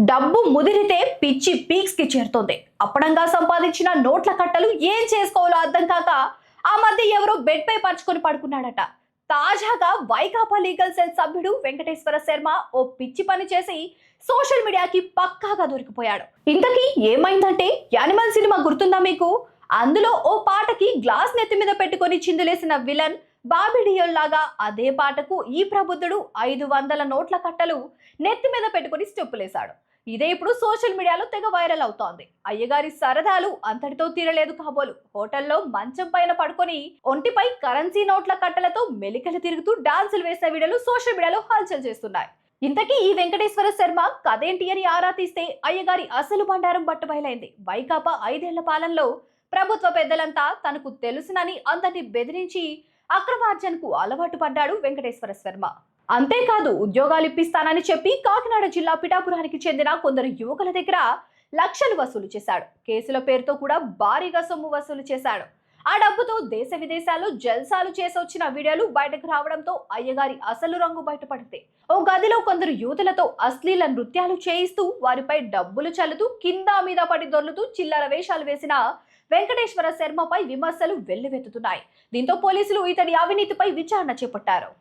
డబ్బు ముదిరితే పిచ్చి పీక్స్ కి చేరుతోంది. అప్పడంగా సంపాదించిన నోట్ల కట్టలు ఏం చేసుకోవాలో అర్థం కాక ఆ మధ్య ఎవరో బెడ్ పై పరుచుకొని పడుకున్నాడట. తాజాగా వైకాపా లీగల్ సెల్ సభ్యుడు వెంకటేశ్వర శర్మ ఓ పిచ్చి పని చేసి సోషల్ మీడియాకి పక్కాగా దొరికిపోయాడు. ఇంతకీ ఏమైందంటే, యానిమల్ సినిమా గుర్తుందా మీకు? అందులో ఓ పాటకి గ్లాస్ నెత్తి మీద పెట్టుకొని చిందులేసిన విలన్ బాబిడియోల్ లాగా అదే పాటకు ఈ ప్రబుద్ధుడు 500 నోట్ల కట్టలు నెత్తి మీద పెట్టుకుని స్టెప్పులేశాడు. ఇదే ఇప్పుడు సోషల్ మీడియాలో తెగ వైరల్ అవుతోంది. అయ్యగారి సరదాలు అంతటితో తీరలేదు కాబోలు. హోటల్లో మంచం పైన పడుకొని ఒంటిపై కరెన్సీ నోట్ల కట్టలతో మెలికలు తిరుగుతూ డాన్సులు వేసే వీడియోలు సోషల్ మీడియాలో హల్చల్ చేస్తున్నాయి. ఇంతకీ ఈ వెంకటేశ్వర శర్మ కథేంటి అని ఆరా తీస్తే అయ్యగారి అసలు బండారం బట్టబయలైంది. వైకాపా 5 ఏళ్ల పాలనలో ప్రభుత్వ పెద్దలంతా తనకు తెలుసునని అందరినీ బెదిరించి అక్రమార్జనకు అలవాటు పడ్డాడు వెంకటేశ్వర శర్మ. అంతేకాదు, ఉద్యోగాలు ఇప్పిస్తానని చెప్పి కాకినాడ జిల్లా పిఠాపురానికి చెందిన కొందరు యువకుల దగ్గర లక్షలు వసూలు చేశాడు. కేసుల పేరుతో కూడా భారీగా సొమ్ము వసూలు చేశాడు. ఆ డబ్బుతో దేశ విదేశాల్లో జల్సాలు చేసొచ్చిన వీడియోలు బయటకు రావడంతో అయ్యగారి అసలు రంగు బయటపడింది. ఓ గదిలో కొందరు యువతులతో అశ్లీల నృత్యాలు చేయిస్తూ వారిపై డబ్బులు చల్లుతూ కింద మీద పడి దొర్లుతూ చిల్లర వేషాలు వేసిన వెంకటేశ్వర శర్మపై విమర్శలు వెల్లువెత్తుతున్నాయి. దీంతో పోలీసులు ఇతడి అవినీతిపై విచారణ చేపట్టారు.